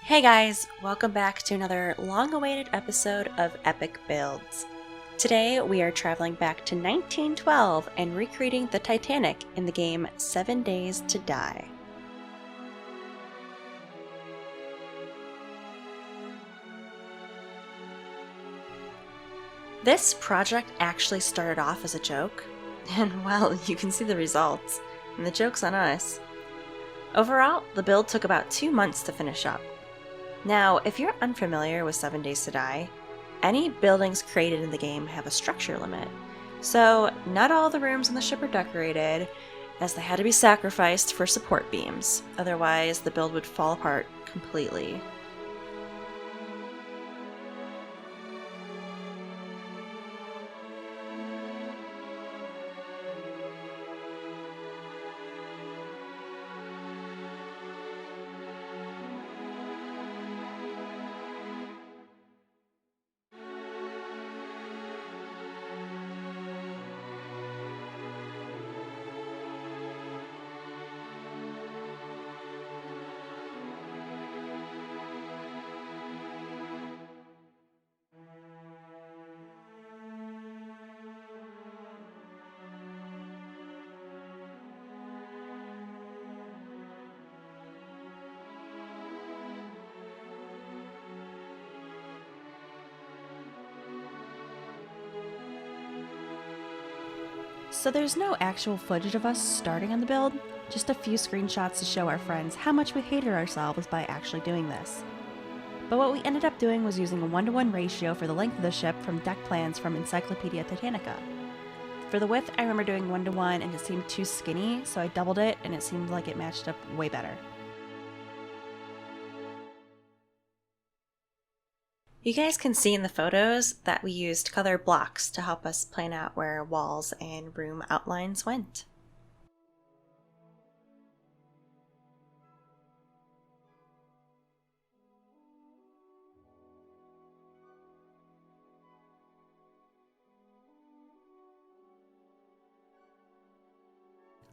Hey guys, welcome back to another long-awaited episode of Epoch Builds. Today we are traveling back to 1912 and recreating the Titanic in the game 7 Days to Die. This project actually started off as a joke, and well, you can see the results, and the joke's on us. Overall, the build took about 2 months to finish up. Now, if you're unfamiliar with 7 Days to Die, any buildings created in the game have a structure limit. So, not all the rooms on the ship are decorated, as they had to be sacrificed for support beams. Otherwise, the build would fall apart completely. So there's no actual footage of us starting on the build, just a few screenshots to show our friends how much we hated ourselves by actually doing this. But what we ended up doing was using a 1-to-1 ratio for the length of the ship from deck plans from Encyclopedia Titanica. For the width, I remember doing 1-to-1 and it seemed too skinny, so I doubled it and it seemed like it matched up way better. You guys can see in the photos that we used colored blocks to help us plan out where walls and room outlines went.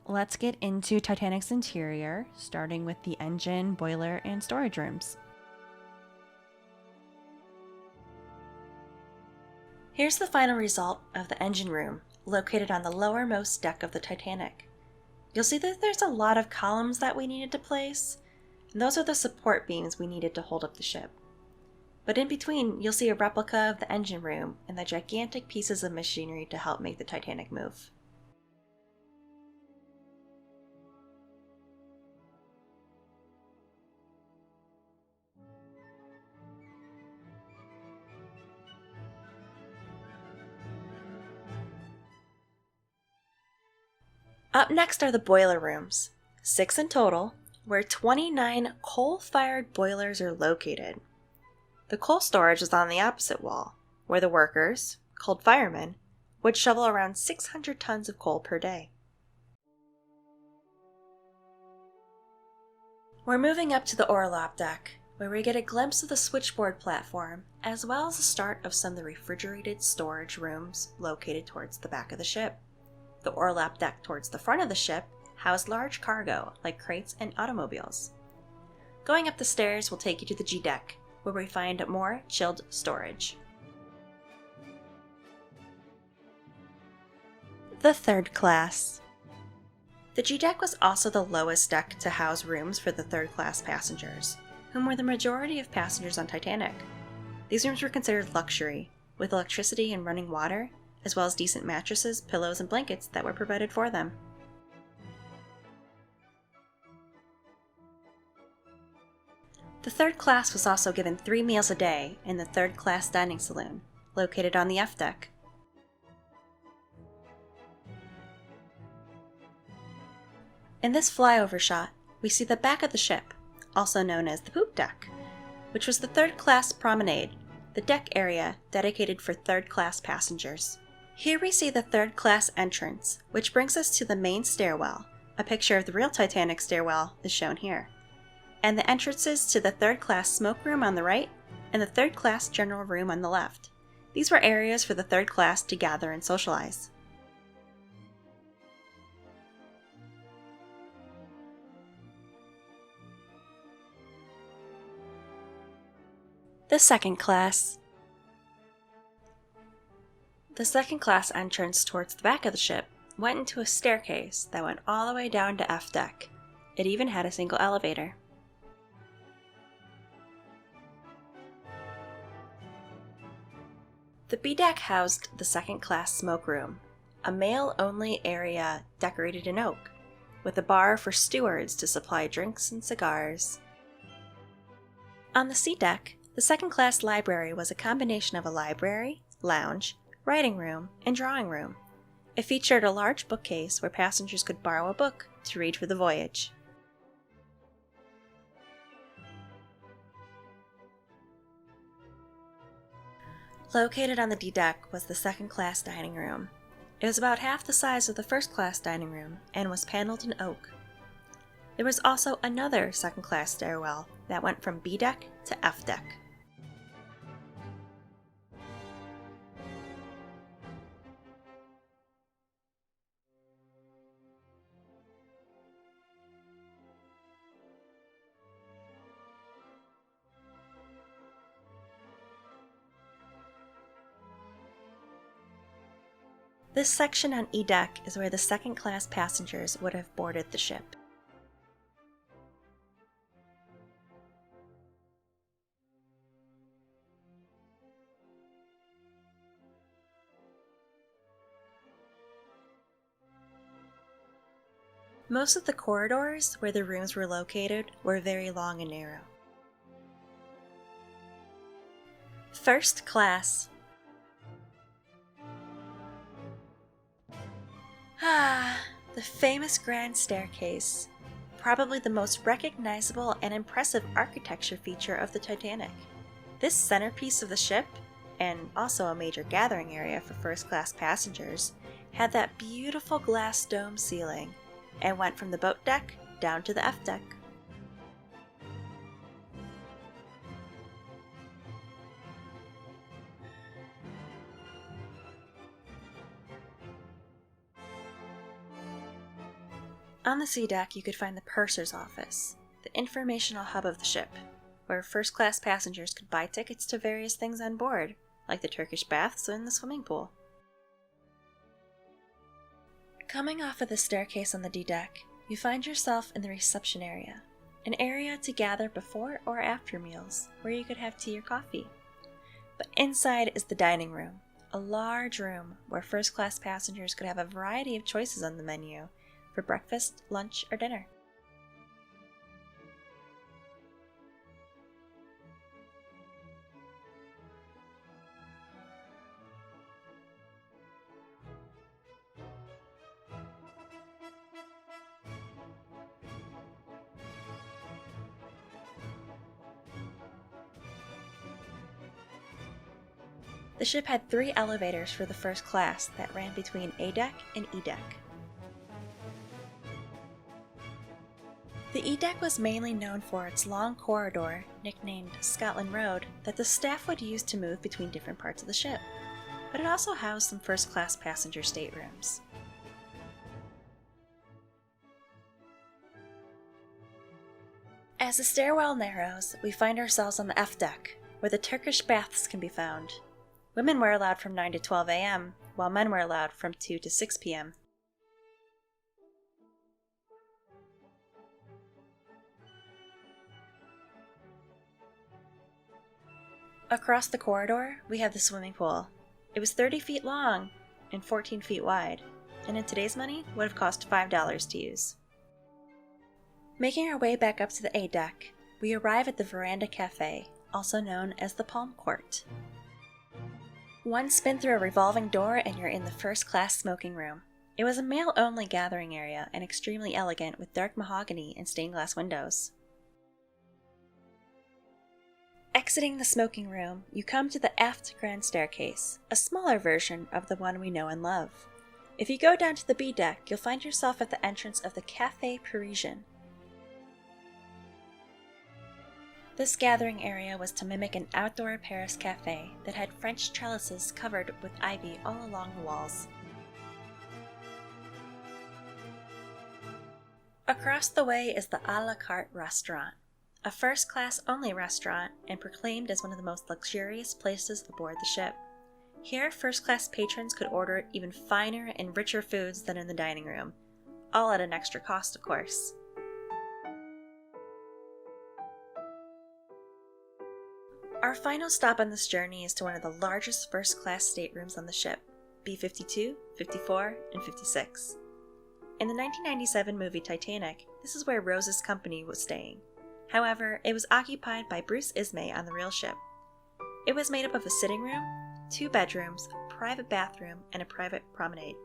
Let's get into Titanic's interior, starting with the engine, boiler, and storage rooms. Here's the final result of the engine room, located on the lowermost deck of the Titanic. You'll see that there's a lot of columns that we needed to place, and those are the support beams we needed to hold up the ship. But in between, you'll see a replica of the engine room and the gigantic pieces of machinery to help make the Titanic move. Up next are the boiler rooms, 6 in total, where 29 coal-fired boilers are located. The coal storage is on the opposite wall, where the workers, called firemen, would shovel around 600 tons of coal per day. We're moving up to the orlop deck, where we get a glimpse of the switchboard platform, as well as the start of some of the refrigerated storage rooms located towards the back of the ship. The orlop deck towards the front of the ship housed large cargo, like crates and automobiles. Going up the stairs will take you to the G deck, where we find more chilled storage. The third class. The G deck was also the lowest deck to house rooms for the third class passengers, whom were the majority of passengers on Titanic. These rooms were considered luxury, with electricity and running water, as well as decent mattresses, pillows, and blankets that were provided for them. The third class was also given 3 meals a day in the third class dining saloon, located on the F deck. In this flyover shot, we see the back of the ship, also known as the poop deck, which was the third class promenade, the deck area dedicated for third class passengers. Here we see the third class entrance, which brings us to the main stairwell. A picture of the real Titanic stairwell is shown here. And the entrances to the third class smoke room on the right and the third class general room on the left. These were areas for the third class to gather and socialize. second class. The second class entrance towards the back of the ship went into a staircase that went all the way down to F deck. It even had a single elevator. The B deck housed the second class smoke room, a male-only area decorated in oak, with a bar for stewards to supply drinks and cigars. On the C deck, the second class library was a combination of a library, lounge, writing room, and drawing room. It featured a large bookcase where passengers could borrow a book to read for the voyage. Located on the D deck was the second class dining room. It was about half the size of the first class dining room and was paneled in oak. There was also another second class stairwell that went from B deck to F deck. This section on E deck is where the second class passengers would have boarded the ship. Most of the corridors where the rooms were located were very long and narrow. First class. The famous grand staircase, probably the most recognizable and impressive architecture feature of the Titanic. This centerpiece of the ship, and also a major gathering area for first-class passengers, had that beautiful glass dome ceiling and went from the boat deck down to the F deck. On the C deck, you could find the purser's office, the informational hub of the ship, where first-class passengers could buy tickets to various things on board, like the Turkish baths and the swimming pool. Coming off of the staircase on the D deck, you find yourself in the reception area, an area to gather before or after meals, where you could have tea or coffee. But inside is the dining room, a large room where first-class passengers could have a variety of choices on the menu, for breakfast, lunch, or dinner. The ship had 3 elevators for the first class that ran between A deck and E deck. The E deck was mainly known for its long corridor, nicknamed Scotland Road, that the staff would use to move between different parts of the ship, but it also housed some first-class passenger staterooms. As the stairwell narrows, we find ourselves on the F deck, where the Turkish baths can be found. Women were allowed from 9 to 12 a.m., while men were allowed from 2 to 6 p.m. Across the corridor, we have the swimming pool. It was 30 feet long and 14 feet wide, and in today's money would have cost $5 to use. Making our way back up to the A deck, we arrive at the Veranda Cafe, also known as the Palm Court. One spin through a revolving door and you're in the first-class smoking room. It was a male-only gathering area and extremely elegant with dark mahogany and stained glass windows. Exiting the smoking room, you come to the aft grand staircase, a smaller version of the one we know and love. If you go down to the B deck, you'll find yourself at the entrance of the Café Parisien. This gathering area was to mimic an outdoor Paris cafe that had French trellises covered with ivy all along the walls. Across the way is the a la carte restaurant, a first-class only restaurant and proclaimed as one of the most luxurious places aboard the ship. Here, first-class patrons could order even finer and richer foods than in the dining room, all at an extra cost, of course. Our final stop on this journey is to one of the largest first-class staterooms on the ship, B-52, 54, and 56. In the 1997 movie Titanic, this is where Rose's company was staying. However, it was occupied by Bruce Ismay on the real ship. It was made up of a sitting room, 2 bedrooms, a private bathroom, and a private promenade.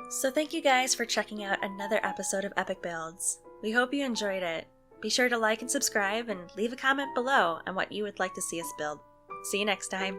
So thank you guys for checking out another episode of Epoch Builds. We hope you enjoyed it. Be sure to like and subscribe and leave a comment below on what you would like to see us build. See you next time.